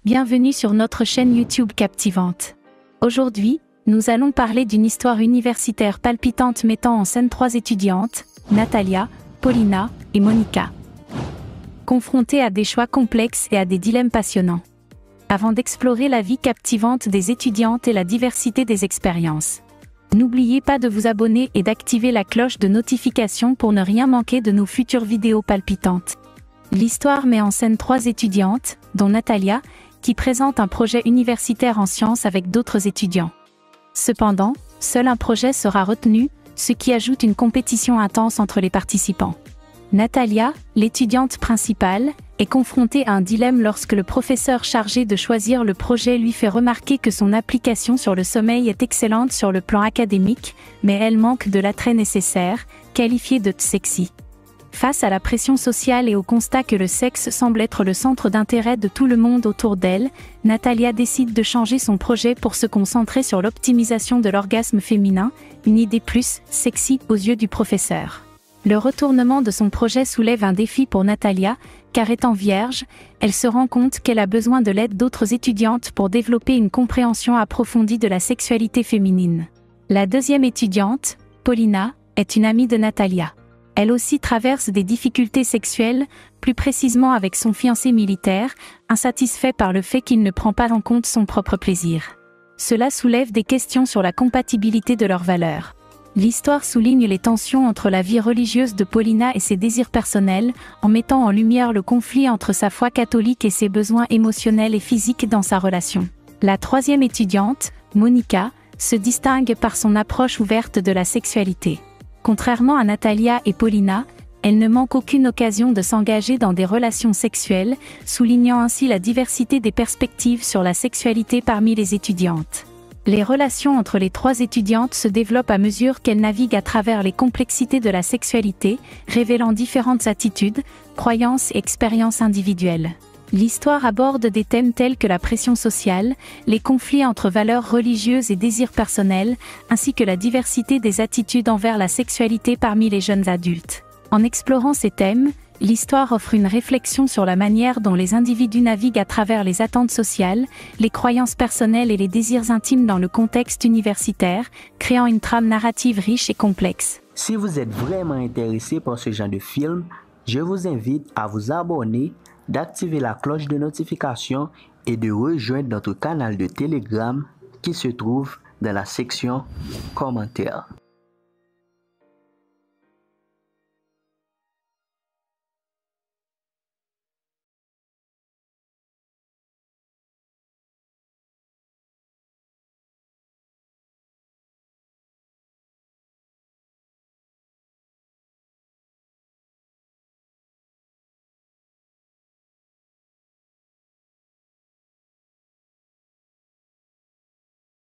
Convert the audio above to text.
Bienvenue sur notre chaîne YouTube captivante. Aujourd'hui, nous allons parler d'une histoire universitaire palpitante mettant en scène 3 étudiantes, Natalia, Paulina et Monica. Confrontées à des choix complexes et à des dilemmes passionnants. Avant d'explorer la vie captivante des étudiantes et la diversité des expériences. N'oubliez pas de vous abonner et d'activer la cloche de notification pour ne rien manquer de nos futures vidéos palpitantes. L'histoire met en scène 3 étudiantes, dont Natalia, qui présente un projet universitaire en sciences avec d'autres étudiants. Cependant, seul un projet sera retenu, ce qui ajoute une compétition intense entre les participants. Natalia, l'étudiante principale, est confrontée à un dilemme lorsque le professeur chargé de choisir le projet lui fait remarquer que son application sur le sommeil est excellente sur le plan académique, mais elle manque de l'attrait nécessaire, qualifié de sexy. Face à la pression sociale et au constat que le sexe semble être le centre d'intérêt de tout le monde autour d'elle, Natalia décide de changer son projet pour se concentrer sur l'optimisation de l'orgasme féminin, une idée plus sexy aux yeux du professeur. Le retournement de son projet soulève un défi pour Natalia, car étant vierge, elle se rend compte qu'elle a besoin de l'aide d'autres étudiantes pour développer une compréhension approfondie de la sexualité féminine. La deuxième étudiante, Paulina, est une amie de Natalia. Elle aussi traverse des difficultés sexuelles, plus précisément avec son fiancé militaire, insatisfait par le fait qu'il ne prend pas en compte son propre plaisir. Cela soulève des questions sur la compatibilité de leurs valeurs. L'histoire souligne les tensions entre la vie religieuse de Paulina et ses désirs personnels, en mettant en lumière le conflit entre sa foi catholique et ses besoins émotionnels et physiques dans sa relation. La troisième étudiante, Monica, se distingue par son approche ouverte de la sexualité. Contrairement à Natalia et Paulina, elle ne manque aucune occasion de s'engager dans des relations sexuelles, soulignant ainsi la diversité des perspectives sur la sexualité parmi les étudiantes. Les relations entre les trois étudiantes se développent à mesure qu'elles naviguent à travers les complexités de la sexualité, révélant différentes attitudes, croyances et expériences individuelles. L'histoire aborde des thèmes tels que la pression sociale, les conflits entre valeurs religieuses et désirs personnels, ainsi que la diversité des attitudes envers la sexualité parmi les jeunes adultes. En explorant ces thèmes, l'histoire offre une réflexion sur la manière dont les individus naviguent à travers les attentes sociales, les croyances personnelles et les désirs intimes dans le contexte universitaire, créant une trame narrative riche et complexe. Si vous êtes vraiment intéressé par ce genre de film, je vous invite à vous abonner, d'activer la cloche de notification et de rejoindre notre canal de Telegram qui se trouve dans la section commentaires.